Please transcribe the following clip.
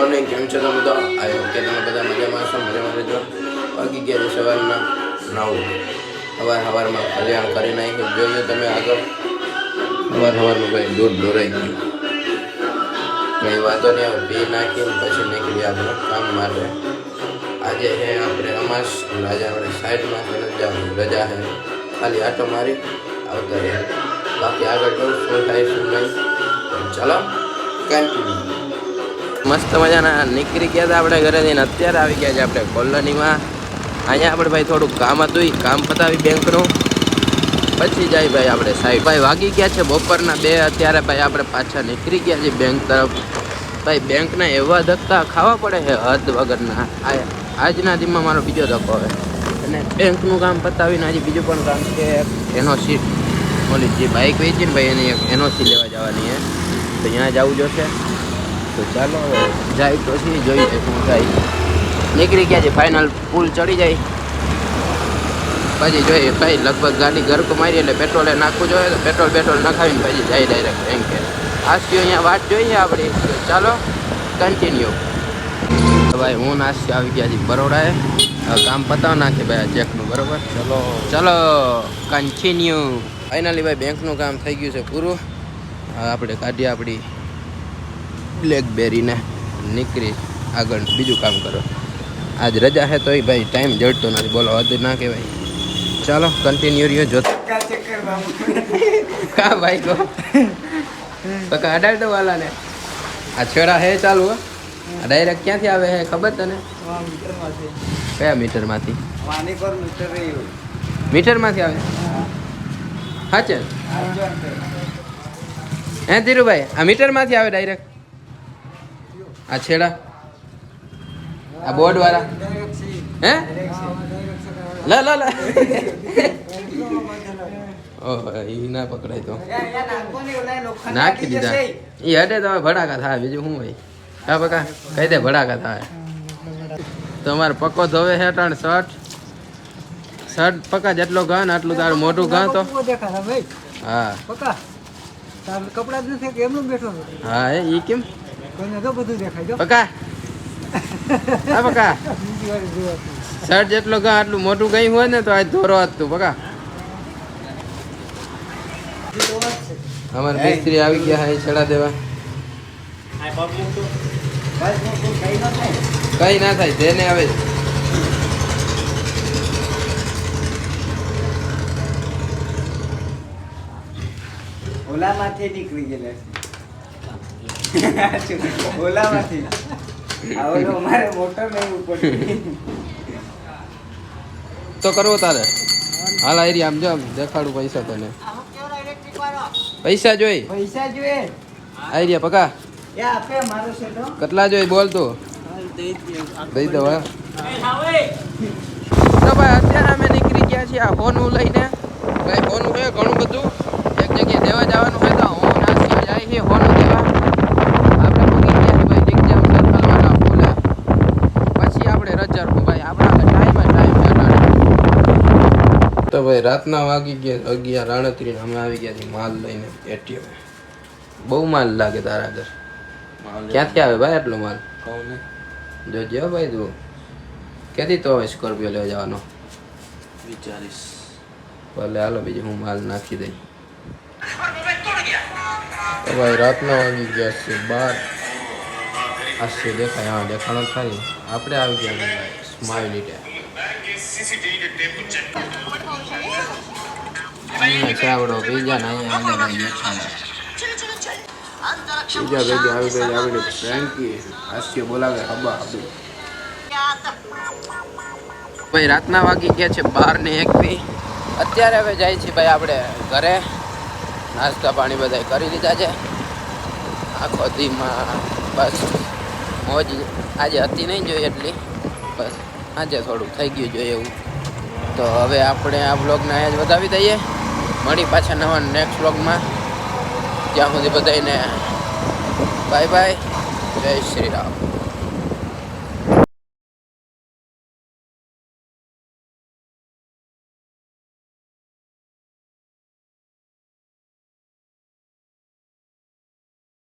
Morning, કેમ છો તમે? તો આઈ હોપ કે તમે બધા મજામાં છો. મજામાં રહેજો. વાગી ગયા સવારના 9. સવારમાં કલ્યાણ કરી નાખ્યું. જોયું તમે આગળ સવારનું ભાઈ દૂધ દોરાઈ ગયું. કંઈ વાંધો નહીં, હવે પી નાખીને પછી નીકળી આપણે કામ માટે. આજે છે આપણે અમાસ, આજે આપણે સાઈડમાં રજા છે, ખાલી આટો મારી આવતા રહે. બાકી આગળ તો શું થાય શું નહીં, ચાલો કન્ટિન્યુ. મસ્ત મજાના નીકળી ગયા હતા આપણે ઘરે જઈને. અત્યારે આવી ગયા છે આપણે કોલોનીમાં. અહીંયા આપણે ભાઈ થોડુંક કામ હતું, કામ પતાવી બેંકનું, પછી જાય ભાઈ આપણે સાઈડ. ભાઈ વાગી ગયા છે બપોરના 2. અત્યારે ભાઈ આપણે પાછા નીકળી ગયા છીએ બેંક તરફ. ભાઈ બેંકના એવા ધક્કા ખાવા પડે છે હદ વગરના. આજના દીમાં મારો બીજો ધક્કો હોય અને બેંકનું કામ પતાવીને આજે બીજું પણ કામ છે. એનઓસી ઓલી જે બાઇક વેચીને ભાઈ એની એક એનઓસી લેવા જવાની છે, તો ત્યાં જવું જોશે. તો ચાલો હવે જાય તો જોઈએ શું થાય. નીકળી ગયા છે ફાઇનલ. પુલ ચડી જાય પછી જોઈએ ભાઈ. લગભગ ગાડી ગરકો મારી એટલે પેટ્રોલે નાખવું જોઈએ, તો પેટ્રોલ નખાવીને પછી જાય ડાયરેક્ટ બેંકે. આજથી અહીંયા વાટ જોઈએ આપણી. ચાલો કન્ટિન્યુ. ભાઈ હું નાસ્તી આવી ગયા છીએ બરોડાએ. કામ પતાવ નાખે ભાઈ ચેકનું, બરોબર. ચલો કન્ટિન્યુ. ફાઇનલી ભાઈ બેંકનું કામ થઈ ગયું છે પૂરું. આપણે કાઢીએ આપણી બ્લેકબેરીને, નીકળી આગળ બીજું કામ કરો. આજ રજા છે તોય ભાઈ ટાઈમ જડતો નથી, બોલો હદ ના કહેવાય. ચાલો કન્ટિન્યુ રહ્યો જો. કા ભાઈ કો તો અડાડ દો વાલા ને. આ છેડા હે ચાલુ. ડાયરેક્ટ ક્યાંથી આવે હે ખબર તને? કયા મીટરમાંથી? મીટરમાંથી આવે? સાચે હે ધીરુભાઈ? આ મીટરમાંથી આવે ડાયરેક્ટ આ છેડા, આ બોર્ડ વાળા? હે લા લા લા ઓહ, એ ના પકડાય તો નાખી દીધા. એ હટે તો ભડાકા થાય, બીજું શું હોય? હા પકા કહી દે ભડાકા થાય. તમારે પક્કો ધોવે છે ત્રણ શર્ટ પકા જેટલો ઘા આટલું તારું મોટું ઘા તો હા કપડા જ નથી એમનું બેઠો. હા એ કેમ બધું દેખાય પકા? હા પકા શર્ટ જેટલો ઘા આટલું મોટું ગઈ હોય ને તો આજ ધોરો હતું પકા. અમારે મિસ્ત્રી આવી ગયા હે છેડા દેવા. કઈ ના થાય તેને આવે. ઓલામાંથી નીકળી ગયેલા ઓલામાંથી મારે મોટર નહીં ઉપર તો કરવો તારે. હાલ આયરી આમ જો દેખાડું પૈસા તને. પૈસા જોઈ આયરી પકા કેટલા જોઈ બોલ તું. દઈ દો. તો ભાઈ અત્યારે અમે નીકળી ગયા છીએ આ હોનું લઈને. ભાઈ હોનું છે ઘણું બધું. એક જગ્યાએ દેવા જવાનું હોય તો હું નાસી જાય છે હોનું દેવા. આપણે મૂકી ગયા છીએ ભાઈ ડિગ્જામ સર્કલવાળા ફૂલે. પછી આપણે રજરવું ભાઈ. આપણા ટાઈમ તો ભાઈ રાતના વાગી ગયા 11:38. અમે આવી ગયા છીએ માલ લઈને એટીએમ. બહુ માલ લાગે તારા ઘર. ક્યાંથી આવે ભાઈ આટલો માલ? કહું ને જોજે ભાઈ તું. ક્યાંથી તો હવે સ્કોર્પિયો લેવા જવાનો વિચારીશ? ભલે હાલો બીજું હું માલ નાખી દઈ. તો ભાઈ રાતના વાગી ગયા છે 12. આશે દેખાય? હા દેખાણો થાય. આપણે આવી ગયા સ્માઇલી અહીંયા ચાવડો બીજા ને અહીંયા બીજા ભેગી આવી ગઈ આપણી ફ્રેન્કી. હાસ્ય બોલાવે હબા હબી. ભાઈ રાતના વાગી ગયા છે 12:01. અત્યારે હવે જાય છે ભાઈ આપણે ઘરે. નાસ્તા પાણી બધા કરી લીધા છે. આખો દીમાં બસ મોજ આજે હતી નહીં જોઈએ એટલી, બસ આજે થોડુંક થઈ ગયું જોઈએ એવું. તો હવે આપણે આ બ્લોગને અહીંયા જ વધાવી દઈએ. મળી પાછા નવા નેક્સ્ટ બ્લોગમાં. ત્યાં સુધી બધાને બાય બાય. જય શ્રી રામ.